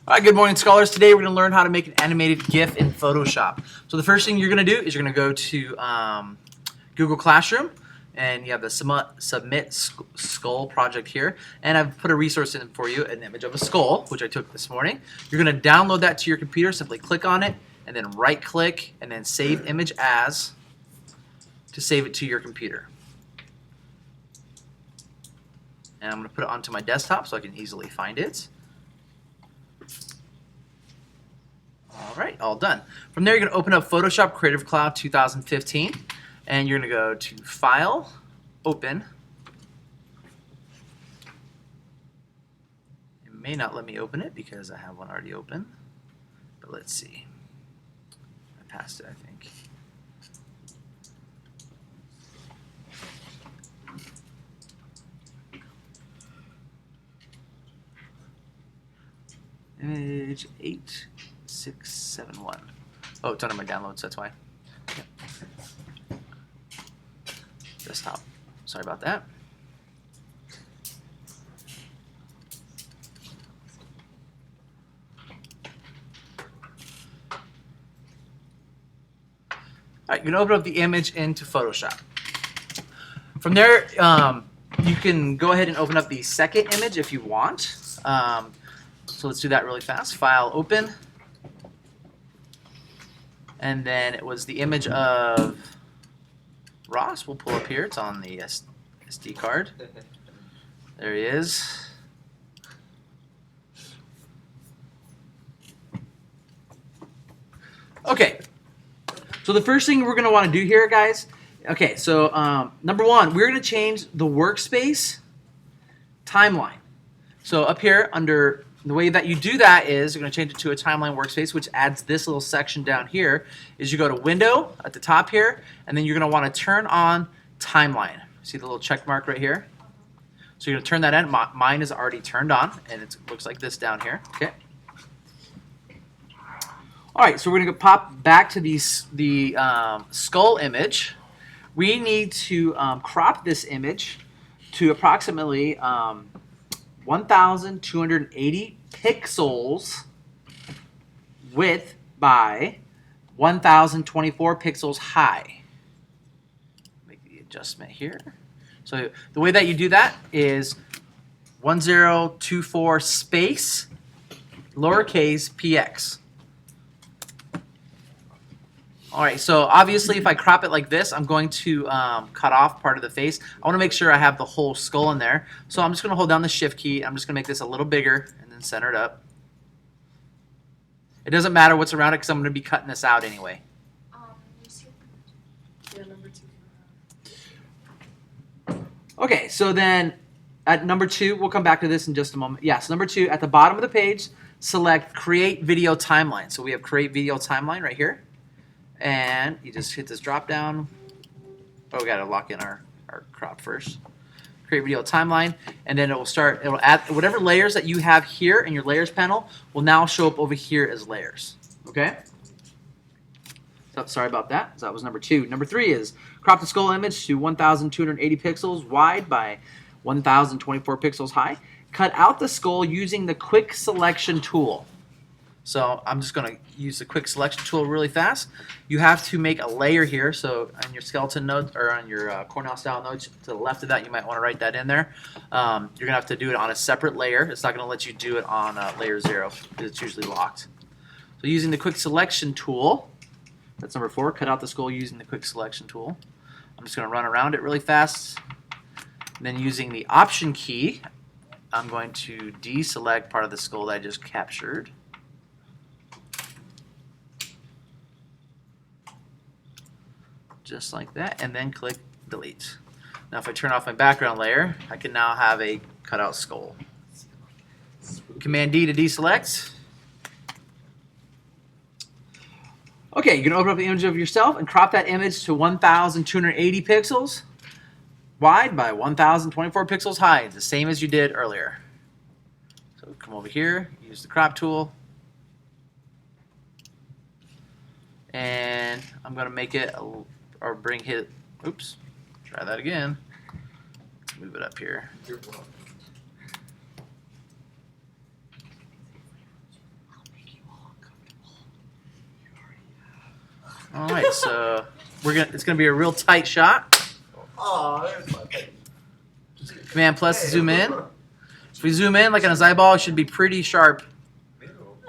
All right, good morning, scholars. Today we're going to learn how to make an animated GIF in Photoshop. So the first thing you're going to do is you're going to go to Google Classroom, and you have the Submit Skull project here. And I've put a resource in for you, an image of a skull, which I took this morning. You're going to download that to your computer. Simply click on it, and then right-click, and then Save Image As to save it to your computer. And I'm going to put it onto my desktop so I can easily find it. All right, all done. From there, you're going to open up Photoshop Creative Cloud 2015, and you're going to go to File, Open. It may not let me open it because I have one already open, but let's see. I passed it, I think. Image 8671. Oh, it's under my downloads, that's why. Yep. Desktop. Sorry about that. All right, you're going to open up the image into Photoshop. From there, you can go ahead and open up the second image if you want. So let's do that really fast. File, Open. And then it was the image of Ross. We'll pull up here. It's on the SD card. There he is. Okay. So the first thing we're going to want to do here, guys. Okay, so number one, we're going to change the workspace timeline. So up here under the way that you do that is you're going to change it to a timeline workspace, which adds this little section down here. Is you go to Window at the top here, and then you're going to want to turn on Timeline. See the little check mark right here? So you're going to turn that on. Mine is already turned on, and it looks like this down here. Okay. All right, so we're going to pop back to the skull image. We need to crop this image to approximately 1,280 pixels width by 1,024 pixels high. Make the adjustment here. So the way that you do that is 1024 space lowercase px. All right, so obviously if I crop it like this, I'm going to cut off part of the face. I want to make sure I have the whole skull in there. So I'm just going to hold down the Shift key. I'm just going to make this a little bigger and then center it up. It doesn't matter what's around it because I'm going to be cutting this out anyway. Okay, so then at number 2, we'll come back to this in just a moment. Yes, number 2, at the bottom of the page, select Create Video Timeline. So we have Create Video Timeline right here. And you just hit this drop down. Oh, we gotta lock in our crop first. Create video timeline, and then it'll add whatever layers that you have here in your layers panel will now show up over here as layers. Okay? So, sorry about that. So that was number 2. Number 3 is crop the skull image to 1,280 pixels wide by 1,024 pixels high. Cut out the skull using the quick selection tool. So I'm just going to use the quick selection tool really fast. You have to make a layer here. So on your skeleton note or on your Cornell style notes to the left of that, you might want to write that in there. You're going to have to do it on a separate layer. It's not going to let you do it on layer 0 because it's usually locked. So using the quick selection tool, that's number 4. Cut out the skull using the quick selection tool. I'm just going to run around it really fast. And then using the Option key, I'm going to deselect part of the skull that I just captured. Just like that, and then click delete. Now if I turn off my background layer, I can now have a cutout skull. Command D to deselect. Okay, you're going to open up the image of yourself and crop that image to 1,280 pixels wide by 1,024 pixels high, the same as you did earlier. So come over here, use the crop tool, and I'm going to make it or bring hit. Oops, try that again. Let's move it up here. All right, so it's gonna be a real tight shot. Oh, there's my face. Command plus to zoom in. If we zoom in, like on his eyeball, it should be pretty sharp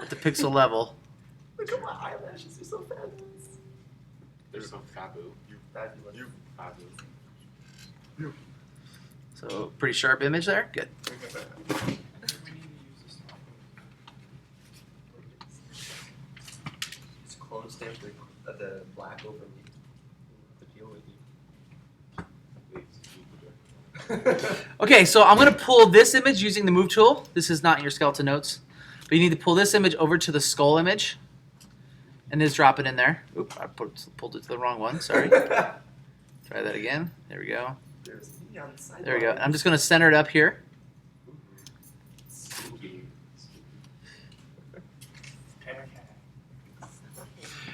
at the pixel level. Look at my eyelashes, they're so fabulous. They're so fabulous. You fabulous. You fabulous. So pretty sharp image there. Good. Just clone stamp the black over me. To deal with you. Okay, so I'm gonna pull this image using the move tool. This is not in your skeleton notes, but you need to pull this image over to the skull image, and just drop it in there. Oop, I pulled it to the wrong one. Sorry. Try that again. There we go. There we go. I'm just gonna center it up here.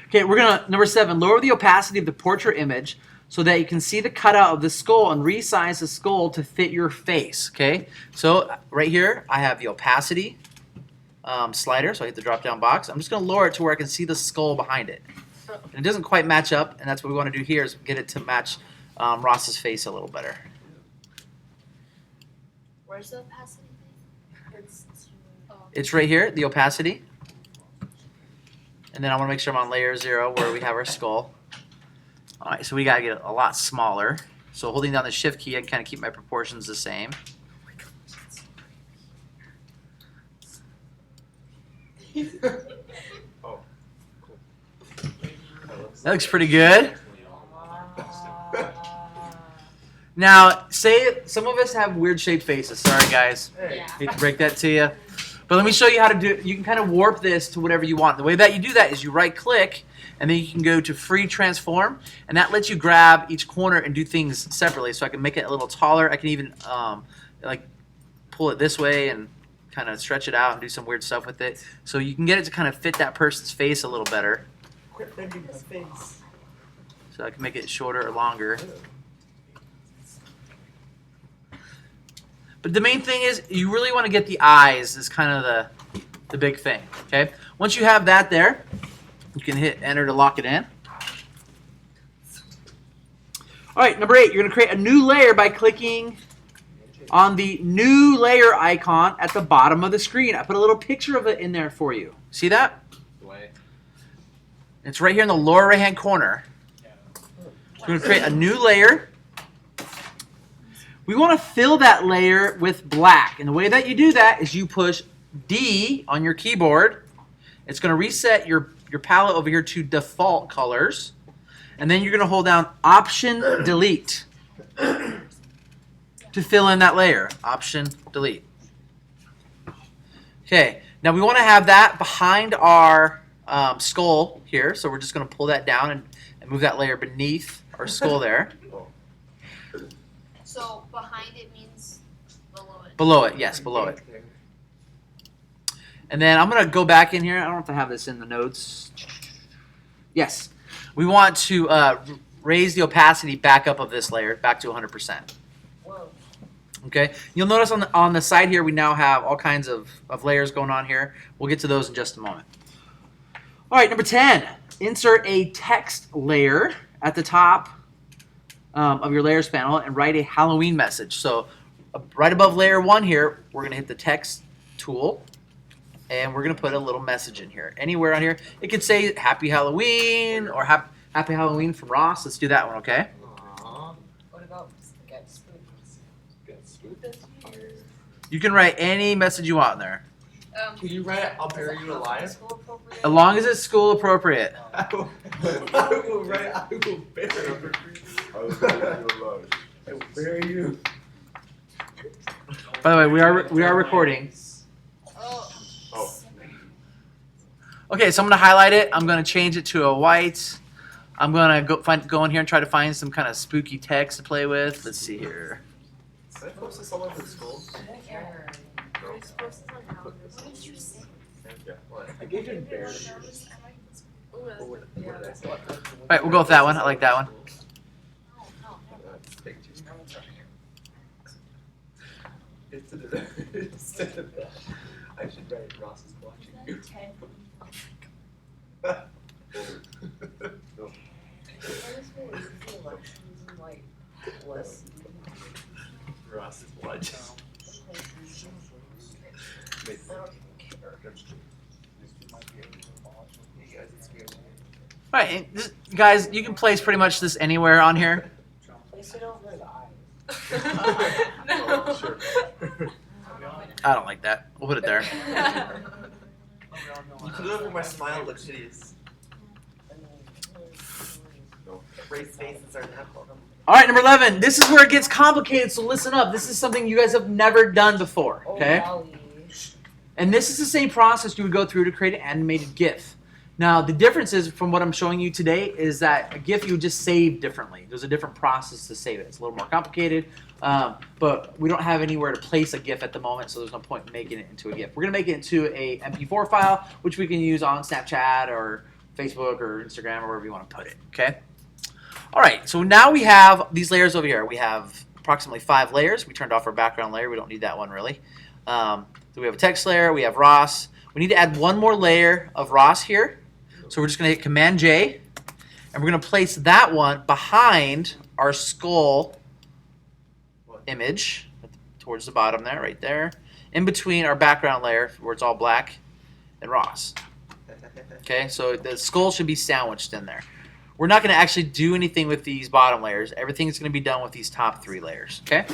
Okay, we're gonna, number 7, lower the opacity of the portrait image so that you can see the cutout of the skull and resize the skull to fit your face, okay? So right here, I have the opacity slider, so I hit the drop-down box. I'm just gonna lower it to where I can see the skull behind it. And it doesn't quite match up, and that's what we wanna do here is get it to match Ross's face a little better. Where's the opacity thing? It's right here, the opacity. And then I want to make sure I'm on layer 0 where we have our skull. All right, so we got to get it a lot smaller. So holding down the shift key, I can kind of keep my proportions the same. Oh, cool. That looks pretty good. Now, say some of us have weird shaped faces. Sorry, guys. Hey. Hate to break that to you. But let me show you how to do it. You can kind of warp this to whatever you want. The way that you do that is you right click and then you can go to free transform, and that lets you grab each corner and do things separately. So I can make it a little taller. I can even like pull it this way and kind of stretch it out and do some weird stuff with it. So you can get it to kind of fit that person's face a little better. Quit bending my face. So I can make it shorter or longer. But the main thing is you really want to get the eyes is kind of the big thing, okay? Once you have that there, you can hit enter to lock it in. All right, number 8, you're going to create a new layer by clicking on the new layer icon at the bottom of the screen. I put a little picture of it in there for you. See that? It's right here in the lower right-hand corner. We're going to create a new layer. We want to fill that layer with black. And the way that you do that is you push D on your keyboard. It's going to reset your palette over here to default colors. And then you're going to hold down Option Delete to fill in that layer. Option Delete. Okay, now we want to have that behind our skull here. So we're just going to pull that down and move that layer beneath our skull there. So behind it means below it. Below it, yes, below it. And then I'm going to go back in here. I don't have to have this in the notes. Yes. We want to raise the opacity back up of this layer, back to 100%. Whoa. Okay. You'll notice on the side here, we now have all kinds of layers going on here. We'll get to those in just a moment. All right, number 10. Insert a text layer at the top of your layers panel and write a Halloween message. So right above layer 1 here, we're going to hit the text tool and we're going to put a little message in here. Anywhere on here. It could say Happy Halloween or Happy Halloween from Ross. Let's do that one, okay? Aww. What about get spooked? Get spooked. You can write any message you want in there. Can you write I'll bury you alive? As long as it's school appropriate. I will write I will bury you. I will bury you alive. I will bury you. By the way, we are recording. Oh. Okay, so I'm going to highlight it. I'm going to change it to a white. I'm going to go in here and try to find some kind of spooky text to play with. Let's see here. Can I post this all over the school? Yeah. I gave you a bear. All right, we'll go with that one. I like that one. Instead of that, I should write Ross is watching you. No. Ross is blood. All right, and this, guys, you can place pretty much this anywhere on here. Place it over the eyes. Oh, sure. I don't like that. We'll put it there. You put it over my smile, looks hideous. Raised faces are not welcome. All right, number 11. This is where it gets complicated, so listen up. This is something you guys have never done before, okay? And this is the same process you would go through to create an animated GIF. Now, the difference is from what I'm showing you today is that a GIF you would just save differently. There's a different process to save it. It's a little more complicated, but we don't have anywhere to place a GIF at the moment, so there's no point in making it into a GIF. We're going to make it into a MP4 file, which we can use on Snapchat or Facebook or Instagram or wherever you want to put it, okay? All right, so now we have these layers over here. We have approximately 5 layers. We turned off our background layer. We don't need that one really. So we have a text layer. We have Ross. We need to add one more layer of Ross here. So we're just going to hit Command-J, and we're going to place that one behind our skull image towards the bottom there, right there, in between our background layer where it's all black and Ross. Okay, so the skull should be sandwiched in there. We're not going to actually do anything with these bottom layers. Everything's going to be done with these top 3 layers. Okay?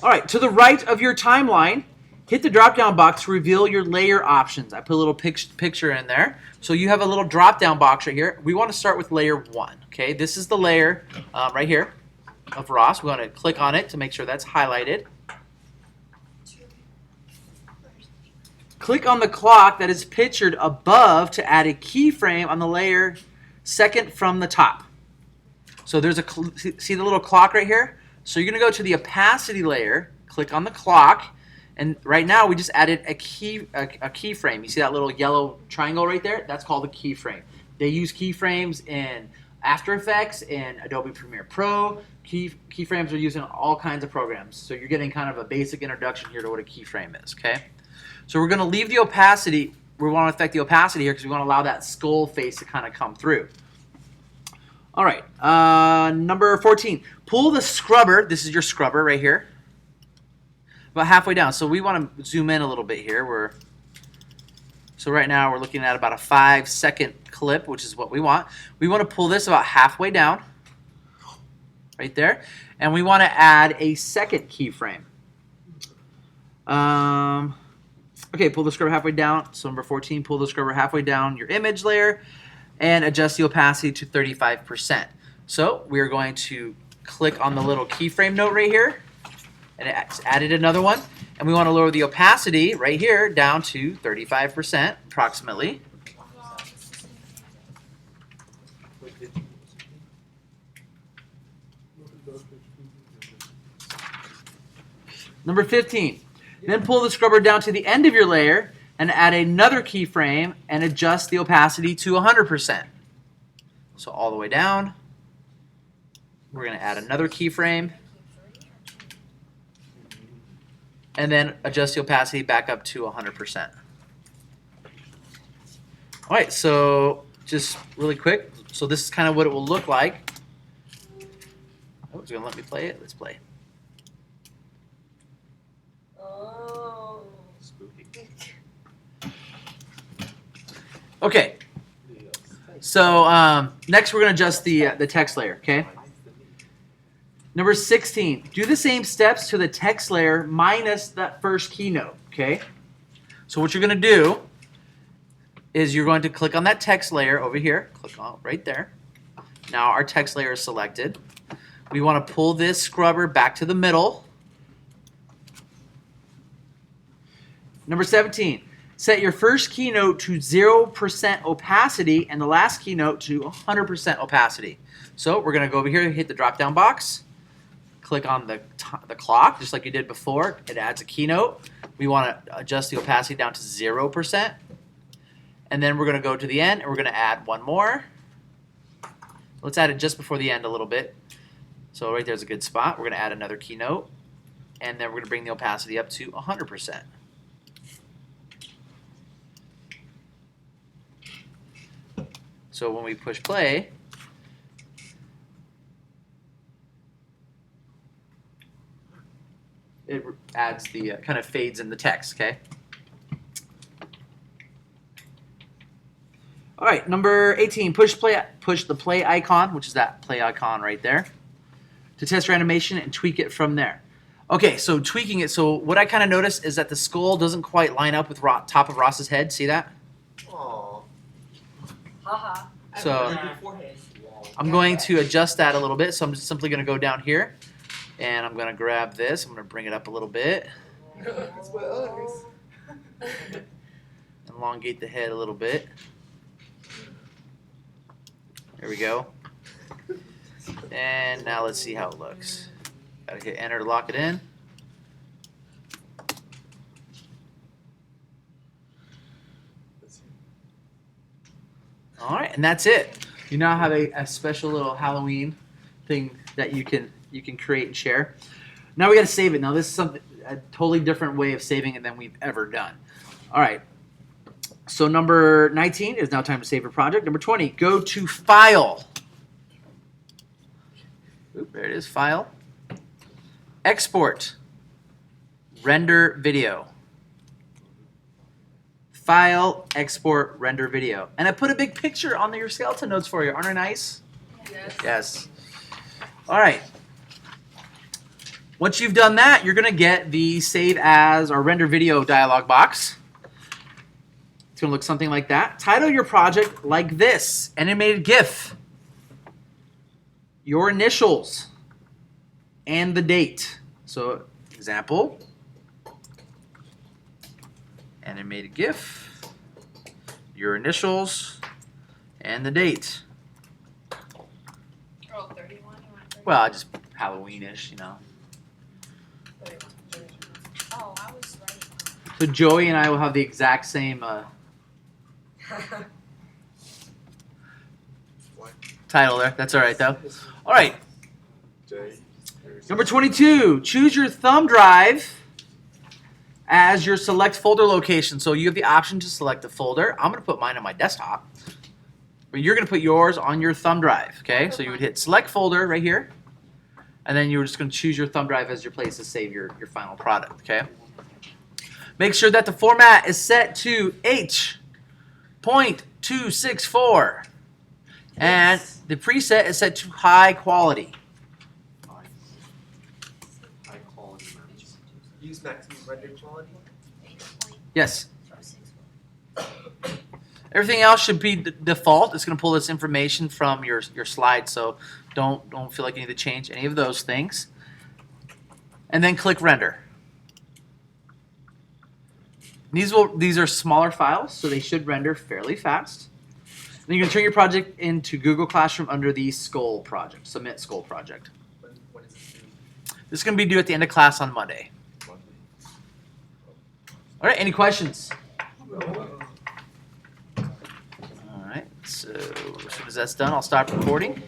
All right, to the right of your timeline, hit the drop-down box to reveal your layer options. I put a little picture in there. So you have a little drop-down box right here. We want to start with layer 1. Okay, this is the layer right here of Ross. We want to click on it to make sure that's highlighted. Click on the clock that is pictured above to add a keyframe on the layer second from the top. So there's a, see the little clock right here? So you're going to go to the opacity layer, click on the clock, and right now we just added a keyframe. You see that little yellow triangle right there? That's called a keyframe. They use keyframes in After Effects, in Adobe Premiere Pro. Keyframes are used in all kinds of programs. So you're getting kind of a basic introduction here to what a keyframe is, okay? So we're going to leave the opacity. We want to affect the opacity here because we want to allow that skull face to kind of come through. All right, number 14. Pull the scrubber. This is your scrubber right here. About halfway down. So we want to zoom in a little bit here. So right now we're looking at about a 5-second clip, which is what we want. We want to pull this about halfway down, right there. And we want to add a second keyframe. Okay, pull the scrubber halfway down. So number 14, pull the scrubber halfway down your image layer and adjust the opacity to 35%. So we're going to click on the little keyframe note right here, and it's added another one. And we want to lower the opacity right here down to 35% approximately. Number 15. Then pull the scrubber down to the end of your layer and add another keyframe and adjust the opacity to 100%. So all the way down. We're going to add another keyframe and then adjust the opacity back up to 100%. All right, so just really quick. So this is kind of what it will look like. Oh, it's going to let me play it. Let's play. Okay, so next we're going to adjust the text layer, okay? Number 16, do the same steps to the text layer minus that first keynote, okay? So what you're going to do is you're going to click on that text layer over here, click on right there. Now our text layer is selected. We want to pull this scrubber back to the middle. Number 17. Set your first keynote to 0% opacity and the last keynote to 100% opacity. So we're going to go over here and hit the drop-down box. Click on the clock, just like you did before. It adds a keynote. We want to adjust the opacity down to 0%. And then we're going to go to the end, and we're going to add one more. Let's add it just before the end a little bit. So right there's a good spot. We're going to add another keynote. And then we're going to bring the opacity up to 100%. So So when we push play, it adds the kind of fades in the text, okay? All right, number 18, push the play icon, which is that play icon right there, to test your animation and tweak it from there. Okay, so tweaking it. So what I kind of noticed is that the skull doesn't quite line up with top of Ross's head. See that? Aw. Haha. So I'm going to adjust that a little bit. So I'm just simply going to go down here, and I'm going to grab this. I'm going to bring it up a little bit, That's what others. elongate the head a little bit. There we go. And now let's see how it looks. Gotta hit enter to lock it in. All right, and that's it. You now have a special little Halloween thing that you can create and share. Now we got to save it. Now this is a totally different way of saving it than we've ever done. All right. So number 19 is now time to save your project. Number 20, go to File. Oop, there it is, File. Export. Render video. File, export, render video. And I put a big picture on your skeleton notes for you. Aren't I nice? Yes. Yes. All right. Once you've done that, you're going to get the Save As or Render Video dialog box. It's going to look something like that. Title your project like this. Animated GIF. Your initials. And the date. So, example. Animated GIF. Your initials. And the date. Oh, 31. You want 31? Well, just Halloween-ish, you know. Oh, I was right. So Joey and I will have the exact same title there. That's all right, though. All right. Jay. Number 22, choose your thumb drive as your select folder location. So you have the option to select a folder. I'm going to put mine on my desktop. But you're going to put yours on your thumb drive, okay? So you would hit select folder right here. And then you're just going to choose your thumb drive as your place to save your final product, okay? Make sure that the format is set to H.264. And the preset is set to high quality. High quality matches. Use maximum render quality. Yes. Everything else should be default. It's going to pull this information from your slide, so don't feel like you need to change any of those things. And then click render. These are smaller files, so they should render fairly fast. Then you can turn your project into Google Classroom under the Skull project, Submit Skull project. When is it due? This is going to be due at the end of class on Monday. All right, any questions? All right, so as soon as that's done, I'll stop recording.